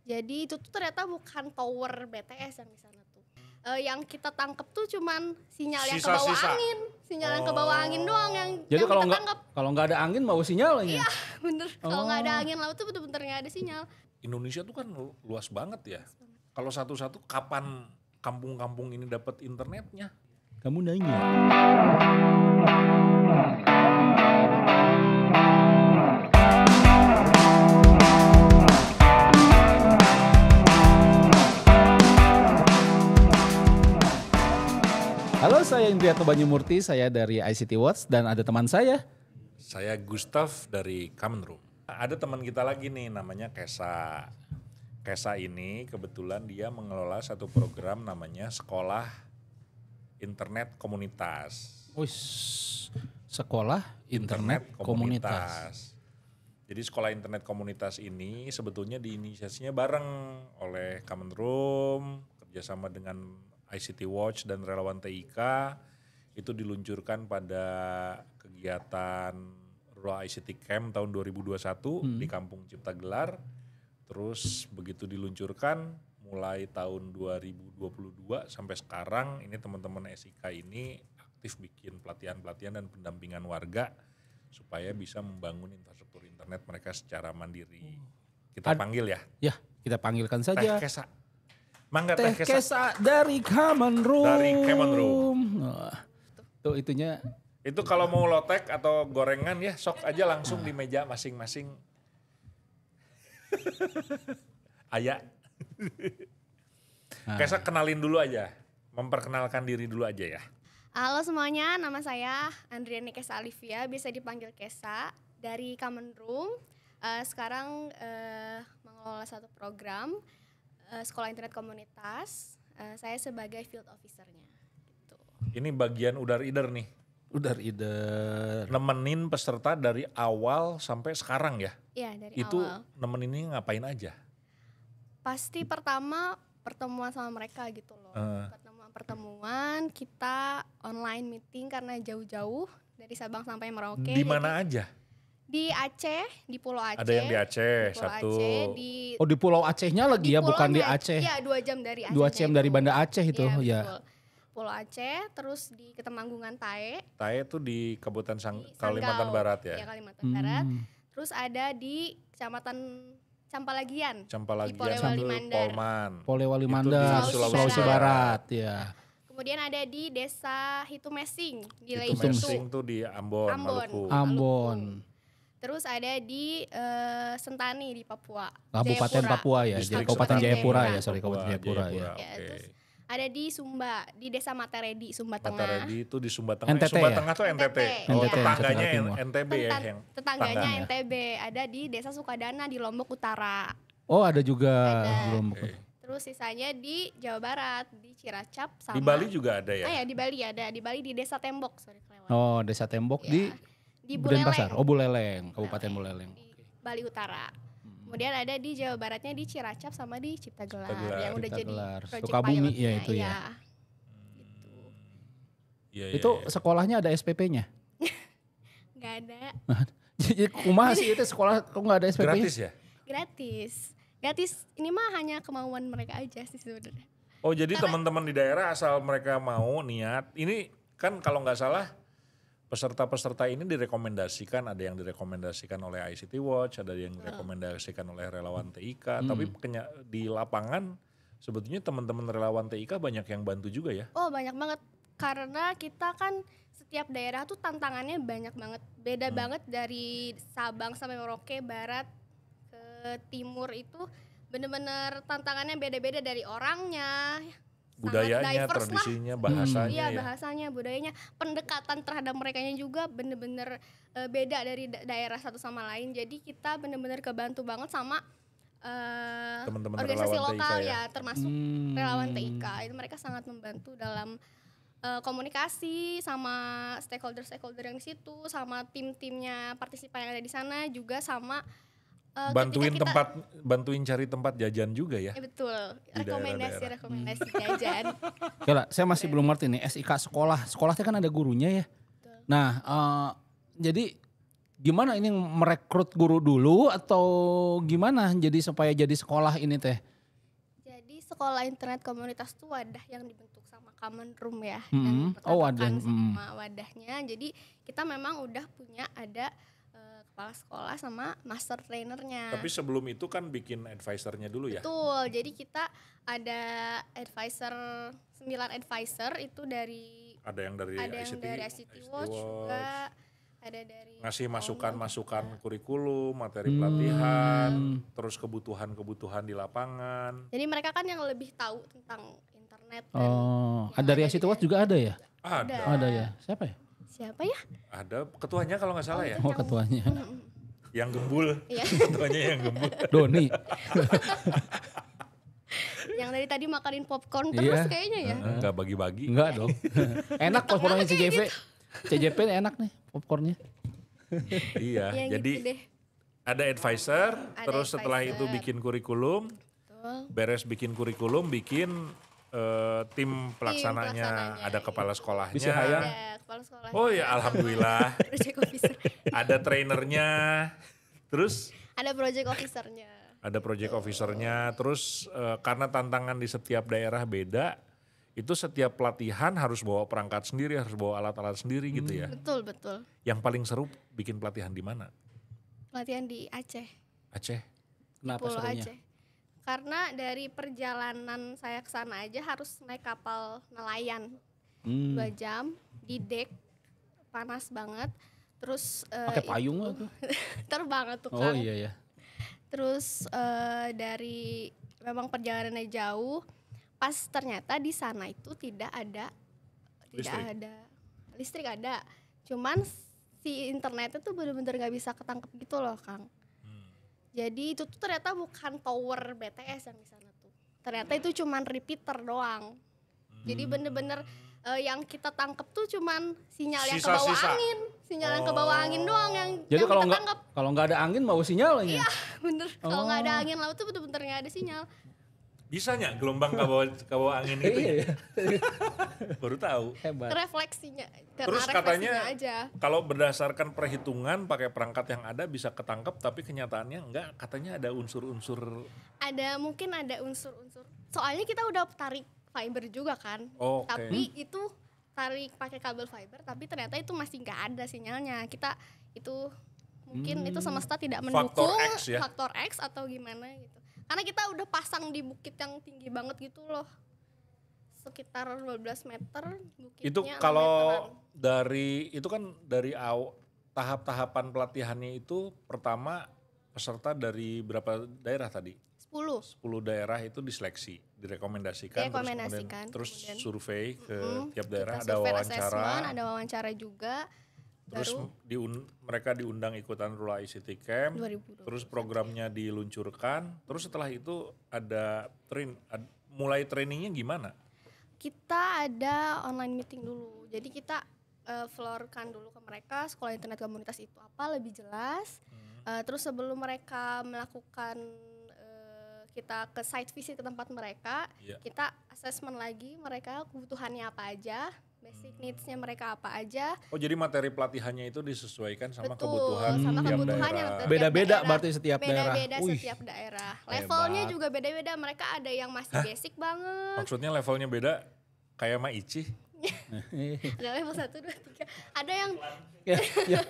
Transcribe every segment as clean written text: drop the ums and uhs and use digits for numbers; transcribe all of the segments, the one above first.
Jadi itu tuh ternyata bukan tower BTS yang di sana tuh. Yang kita tangkep tuh cuman sinyal yang ke bawah angin. Sinyal yang ke bawah angin doang yang Jadi yang kita tangkep. Kalau nggak ada angin mau sinyalnya. Iya bener, kalau nggak ada angin laut tuh bener-bener nggak ada sinyal. Indonesia tuh kan luas banget ya. Kalau satu-satu kapan kampung-kampung ini dapat internetnya? Kamu nanya. Halo, saya Indrianto Banyumurti, saya dari ICT Watch dan ada teman saya. Saya Gustav dari Common Room. Ada teman kita lagi nih namanya Kesa. Kesa ini kebetulan dia mengelola satu program namanya Sekolah Internet Komunitas. Sekolah Internet Komunitas. Jadi Sekolah Internet Komunitas ini sebetulnya diinisiasinya bareng oleh Common Room, kerjasama dengan ICT Watch dan relawan TIK. Itu diluncurkan pada kegiatan Rural ICT Camp tahun 2021 di Kampung Cipta Gelar. Terus begitu diluncurkan mulai tahun 2022 sampai sekarang ini teman-teman SIK ini aktif bikin pelatihan-pelatihan dan pendampingan warga supaya bisa membangun infrastruktur internet mereka secara mandiri. Kita panggil ya? Ya, kita panggilkan saja. Teh Kesa. Mangga Teh Kesa dari Common Room. Dari Common Room. Tuh itunya. Itu kalau mau lotek atau gorengan ya sok aja langsung di meja masing-masing. Aya. Kesa kenalin dulu aja. Memperkenalkan diri dulu aja ya. Halo semuanya, nama saya Andriani Kesa Alivia, bisa dipanggil Kesa dari Common Room. Sekarang mengelola satu program Sekolah Internet Komunitas. Saya sebagai field officer-nya. Gitu. Ini bagian udar-ider nih. Udar-ider. Nemenin peserta dari awal sampai sekarang ya? Iya dari itu awal. Itu nemeninnya ngapain aja? Pasti pertama pertemuan sama mereka gitu loh. Pertemuan kita online meeting karena jauh-jauh dari Sabang sampai Merauke. Di mana aja? Di Aceh, di Pulau Aceh. Ada yang di Aceh, Pulau satu. Aceh, di Pulau Acehnya lagi ya, bukan di Aceh. Iya 2 jam dari Aceh. 2 jam dari Banda Aceh itu ya. Betul. Pulau Aceh, terus di Ketemanggungan Tae. Tae itu di Kabupaten Kalimantan Barat ya? Iya Kalimantan Barat. Terus ada di Kecamatan Campalagian. Di Polewali Mandar. Polewali Mandar, Sulawesi Barat ya. Kemudian ada di Desa Hitumesing di Hitumesing tuh di Ambon, Maluku. Ambon. Terus ada di Sentani di Papua. Kabupaten Papua ya, jadi Kabupaten Jayapura ya, Kabupaten Jayapura ya. Terus ada di Sumba, di Desa Mataredi, Sumba Tengah. Mataredi itu di Sumba Tengah. NTT Sumba ya? Tengah tuh NTT. Oh, tetangganya NTB ya yang tetangganya NTB. Ada di Desa Sukadana di Lombok Utara. Oh, ada juga di Lombok. Terus sisanya di Jawa Barat, di Cilacap sama. Di Bali juga ada ya? Di Bali ada. Di Bali di Desa Tembok, Oh, Desa Tembok ya. di Denpasar. Oh, Buleleng, Kabupaten Buleleng. Di Bali Utara. Kemudian ada di Jawa Baratnya di Ciracap sama di Cipta Gelar yang udah jadi project Sukabumi ya itu ya. Itu sekolahnya ada SPP-nya? Gak ada. Jadi kumaha sih itu sekolah kok gak ada SPP-nya? Gratis ya? Gratis. Ini mah hanya kemauan mereka aja sih sebenarnya. Oh jadi teman-teman di daerah asal mereka mau niat. Ini kan kalau nggak salah peserta-peserta ini direkomendasikan, ada yang direkomendasikan oleh ICT Watch, ada yang direkomendasikan oleh relawan TIK. Tapi di lapangan sebetulnya teman-teman relawan TIK banyak yang bantu juga ya? Oh banyak banget, karena kita kan setiap daerah tuh tantangannya banyak banget. Beda banget dari Sabang sampai Merauke, barat ke timur itu bener-bener tantangannya beda-beda dari orangnya. Budayanya, tradisinya, bahasanya. Iya bahasanya, budayanya, pendekatan terhadap merekanya juga bener-bener beda dari daerah satu sama lain. Jadi kita bener-bener kebantu banget sama teman-teman organisasi relawan lokal TIK ya, termasuk relawan TIK. Itu mereka sangat membantu dalam komunikasi sama stakeholder yang di situ, sama tim-timnya partisipan yang ada di sana, juga sama bantuin cari tempat jajan juga ya. Betul. Rekomendasi jajan. Oke lah, saya masih belum ngerti nih SIK sekolah. Sekolah itu kan ada gurunya ya. Betul. Nah, jadi gimana ini merekrut guru dulu atau gimana jadi supaya jadi sekolah ini teh? Jadi sekolah internet komunitas tuh wadah yang dibentuk sama Common Room ya. Mm-mm. Yang Oh, bertatakan wadah. sama wadahnya. Jadi kita memang udah punya ada kepala sekolah sama master trainernya. Tapi sebelum itu kan bikin advisernya dulu ya. Betul, jadi kita ada advisor, 9 advisor itu dari Ada yang dari ICT Watch juga, ada dari ngasih masukan-masukan kurikulum, materi pelatihan, terus kebutuhan-kebutuhan di lapangan. Jadi mereka kan yang lebih tahu tentang internet. Dan Oh, yang ada dari ada ICT di Watch juga ada ya? Ada. Ada ya. Siapa ya? Siapa ya? Ada ketuanya kalau nggak salah ya. Oh, ketuanya. Yang gembul. Iya. Ketuanya yang gembul. Doni. Yang dari tadi makanin popcorn terus Iya. kayaknya ya. Nggak bagi-bagi. Enggak dong. Enak popcornnya CJP. CJP enak nih popcornnya. Iya, Ya jadi gitu deh. ada advisor, Ada terus setelah advisor. itu bikin kurikulum, Betul. beres bikin kurikulum, bikin tim pelaksananya, pelaksananya, ada kepala sekolahnya. Bisa hayang. Ada kepala sekolah. Oh ya, alhamdulillah. Project officer. Ada trainernya, terus Ada project officernya. ada project officernya, terus karena tantangan di setiap daerah beda, itu setiap pelatihan harus bawa perangkat sendiri, harus bawa alat-alat sendiri gitu ya. Betul, betul. Yang paling seru bikin pelatihan di mana? Pelatihan di Aceh. Aceh. Kenapa Pulau serunya? Aceh. Karena dari perjalanan saya ke sana aja harus naik kapal nelayan 2 jam di dek, panas banget. Terus Pakai payung nggak tuh? banget tuh Oh Kang. iya ya. Terus dari memang perjalanannya jauh, pas ternyata di sana itu tidak ada listrik ada, cuman si internetnya tuh bener-bener nggak bisa ketangkep gitu loh Kang. Jadi itu tuh ternyata bukan tower BTS yang di sana tuh, ternyata itu cuman repeater doang. Jadi bener-bener yang kita tangkep tuh cuman sinyal yang ke bawah Sisa-sisa. angin, sinyal yang ke bawah angin doang yang Jadi yang kalau kita nggak tangkep. kalau nggak ada angin mau sinyalnya. Bener, kalau nggak ada Oh. angin laut tuh bener-bener nggak ada sinyal. Bisanya gelombang ke bawah angin gitu ya? Iya. Baru tahu. Hebat. Refleksinya, karena Terus refleksinya katanya aja. kalau berdasarkan perhitungan pakai perangkat yang ada bisa ketangkep, tapi kenyataannya enggak, katanya ada unsur-unsur. Mungkin ada unsur-unsur. Soalnya kita udah tarik fiber juga kan, Oke. tapi itu tarik pakai kabel fiber, tapi ternyata itu masih nggak ada sinyalnya. Kita itu mungkin itu semesta tidak Faktor mendukung X ya? faktor X atau gimana gitu. Karena kita udah pasang di bukit yang tinggi banget gitu loh, sekitar 12 meter bukitnya. Itu 6 kalau meteran. dari tahap-tahapan pelatihannya itu pertama peserta dari berapa daerah tadi? 10. 10 daerah itu diseleksi, direkomendasikan, Direkomendasikan, terus kemudian survei ke tiap Kita daerah, ada survei wawancara. assessment, ada wawancara juga. Terus Baru mereka diundang ikutan Rula ICT Camp, 2020. terus programnya diluncurkan, terus setelah itu ada mulai trainingnya gimana? kita ada online meeting dulu. Jadi kita floorkan dulu ke mereka sekolah internet komunitas itu apa lebih jelas. Terus sebelum mereka melakukan kita ke site visit ke tempat mereka, Iya. kita assessment lagi mereka kebutuhannya apa aja, basic needs-nya mereka apa aja. Oh jadi materi pelatihannya itu disesuaikan sama Betul, kebutuhan sama tiap kebutuhan daerah. yang tiap Beda-beda daerah. berarti setiap daerah. Beda-beda Wih. setiap daerah. Levelnya Hebat. juga beda-beda. Mereka ada yang masih basic banget. Maksudnya levelnya beda kayak Ma Ici. Ada level 1, 2, 3. Ada yang Ya, ya.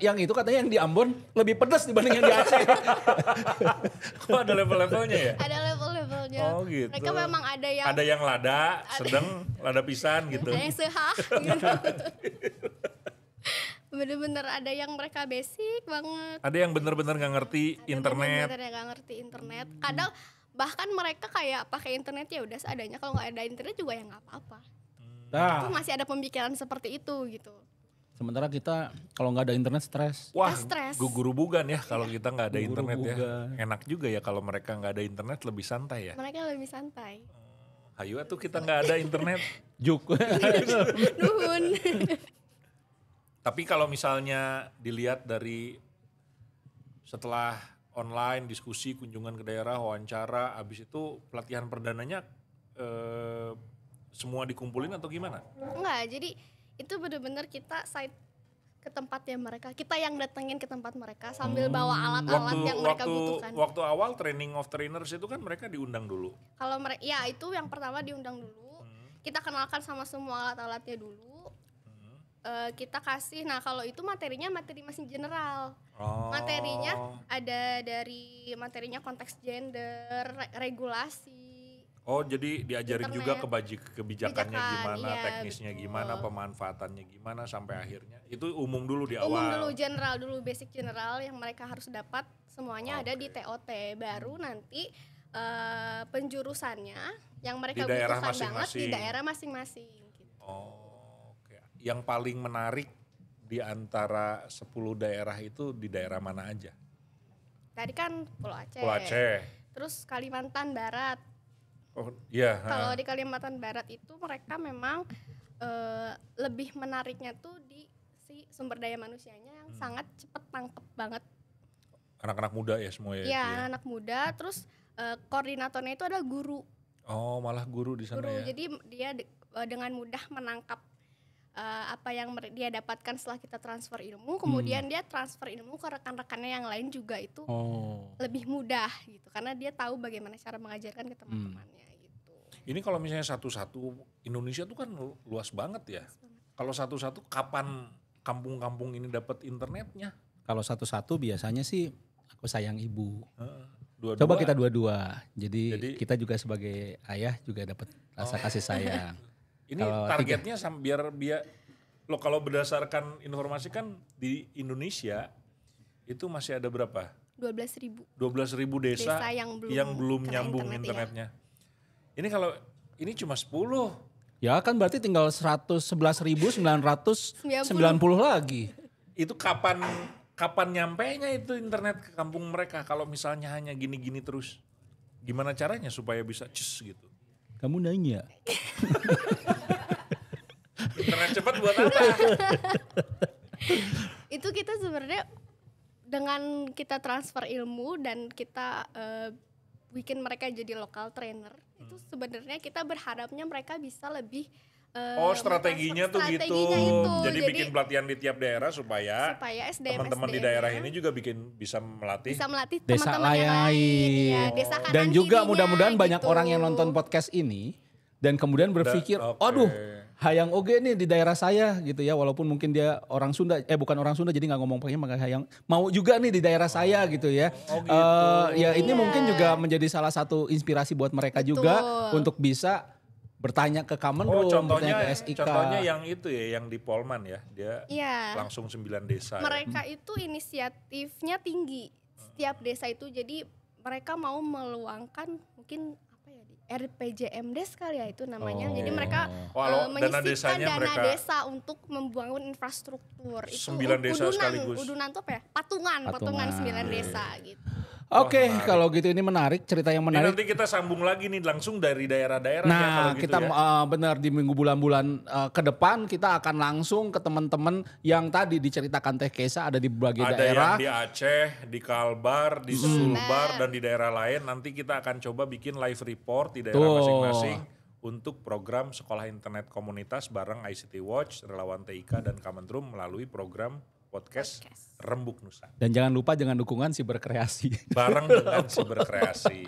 yang itu katanya yang di Ambon lebih pedas dibanding yang di Aceh. Kok ada level-levelnya ya? ada level-levelnya. Oh gitu. Mereka memang ada yang Ada yang lada, sedang, lada pisan gitu. ada yang sehah gitu. Bener-bener ada yang mereka basic banget. Ada yang bener-bener nggak ngerti internet. Bener-bener yang gak ngerti internet. Kadang bahkan mereka kayak pakai internet ya udah seadanya. Kalau nggak ada internet juga ya nggak apa-apa. Nah, Itu masih ada pemikiran seperti itu gitu. sementara kita kalau nggak ada internet stres. Wah, stres. gugur bugan ya kalau kita nggak ada internet ya. Gugur-bugan. Enak juga ya kalau mereka nggak ada internet lebih santai ya. Mereka lebih santai. Hayu tuh kita nggak ada internet. Juk. Nuhun. Tapi kalau misalnya dilihat dari setelah online, diskusi, kunjungan ke daerah, wawancara, habis itu pelatihan perdananya semua dikumpulin atau gimana? Enggak, jadi itu benar-benar kita site ke tempatnya mereka. Kita yang datengin ke tempat mereka sambil bawa alat-alat yang mereka butuhkan. Waktu awal training of trainers itu kan mereka diundang dulu. Kalau mereka, ya itu yang pertama diundang dulu. Kita kenalkan sama semua alat-alatnya dulu. Kita kasih, nah kalau itu materinya materi masih general. Materinya ada dari materinya konteks gender, regulasi. Oh jadi diajarin juga kebijakannya gimana, iya, teknisnya betul. gimana, pemanfaatannya gimana sampai akhirnya. Itu umum dulu di Umum awal. dulu, general dulu, basic general yang mereka harus dapat semuanya ada di TOT. Baru nanti penjurusannya yang mereka Di daerah butuhkan banget masing-masing. di daerah masing-masing. Gitu. Oke. Yang paling menarik di antara 10 daerah itu di daerah mana aja? Tadi kan Pulau Aceh. Pulau Aceh. Terus Kalimantan Barat. Oh iya. Kalau di Kalimantan Barat itu mereka memang lebih menariknya tuh di si sumber daya manusianya yang sangat cepet tangkep banget. Anak-anak muda ya semua ya? Iya, anak muda. Terus koordinatornya itu ada guru. Oh malah guru di sana ya? Jadi dia dengan mudah menangkap apa yang dia dapatkan setelah kita transfer ilmu. Kemudian dia transfer ilmu ke rekan-rekannya yang lain juga itu lebih mudah gitu. Karena dia tahu bagaimana cara mengajarkan ke teman-temannya gitu. Ini kalau misalnya satu-satu, Indonesia tuh kan luas banget ya. Kalau satu-satu kapan kampung-kampung ini dapat internetnya? Kalau satu-satu biasanya sih aku sayang ibu. Dua-dua. Coba kita dua-dua. Jadi kita juga sebagai ayah juga dapat rasa kasih sayang. Ini Kalau targetnya biar lo kalau berdasarkan informasi kan di Indonesia itu masih ada berapa? 12.000 desa yang belum kena nyambung internet, internetnya. Ini kalau ini cuma 10. Ya kan berarti tinggal 111.990 lagi. Itu kapan nyampenya itu internet ke kampung mereka kalau misalnya hanya gini-gini terus? Gimana caranya supaya bisa gitu? Kamu nanya. Internet cepat buat apa? Itu kita sebenarnya dengan kita transfer ilmu dan kita bikin mereka jadi local trainer, itu sebenarnya kita berharapnya mereka bisa lebih strateginya tuh gitu. itu. Jadi bikin pelatihan di tiap daerah supaya SDM teman-teman di daerah ini juga bisa melatih desa teman-teman yang lain, ya, desa kanan dan juga kirinya mudah-mudahan banyak gitu. orang yang nonton podcast ini dan kemudian berpikir, aduh, hayang oge nih di daerah saya gitu ya, walaupun mungkin dia orang Sunda, bukan orang Sunda jadi nggak ngomong pakai maka hayang mau juga nih di daerah saya gitu ya. Ya ini mungkin juga menjadi salah satu inspirasi buat mereka juga untuk bisa bertanya ke Kamenrum, bertanya ke SIK. Contohnya yang itu ya, yang di Polman ya, dia langsung 9 desa. Mereka itu inisiatifnya tinggi, setiap desa itu, jadi mereka mau meluangkan mungkin RPJMDes kali ya itu namanya. Jadi mereka menyisihkan dana desa untuk membangun infrastruktur. Itu 9 desa sekaligus. Udunan tuh apa ya? Patungan 9 desa gitu. Oke, kalau gitu ini menarik, cerita yang menarik. Ini nanti kita sambung lagi nih langsung dari daerah-daerah. Nah, ya, kalau kita gitu ya. benar di minggu bulan-bulan ke depan kita akan langsung ke teman-teman yang tadi diceritakan Teh Kesa ada di berbagai daerah. Ada yang di Aceh, di Kalbar, di Sulbar, dan di daerah lain. Nanti kita akan coba bikin live report di daerah masing-masing untuk program Sekolah Internet Komunitas bareng ICT Watch, Relawan TIK, dan Kamenrum melalui program podcast Rembuk Nusa. Dan jangan lupa dukungan Siberkreasi. Bareng dengan Siberkreasi.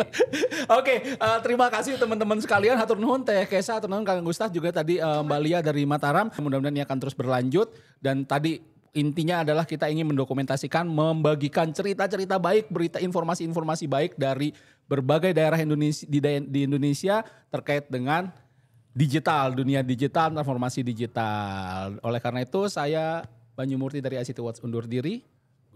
Oke, terima kasih teman-teman sekalian. Hatur nuhun Teh Kesa, hatur nuhun Kang Gustaf, juga tadi Mbak Lia dari Mataram. Mudah-mudahan ini akan terus berlanjut. Dan tadi intinya adalah kita ingin mendokumentasikan, membagikan cerita-cerita baik, berita informasi-informasi baik dari berbagai daerah Indonesia di Indonesia terkait dengan digital, dunia digital, transformasi digital. Oleh karena itu saya Banyu Murti dari ICT Watch undur diri.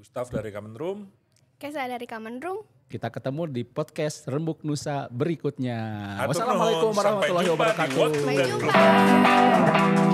Gustaf dari Kamenrum. Kesa dari Kamenrum. Kita ketemu di podcast Rembuk Nusa berikutnya. Atur Wassalamualaikum nuhun, warahmatullahi sampai jumpa di wabarakatuh. Waktu dan Sampai jumpa.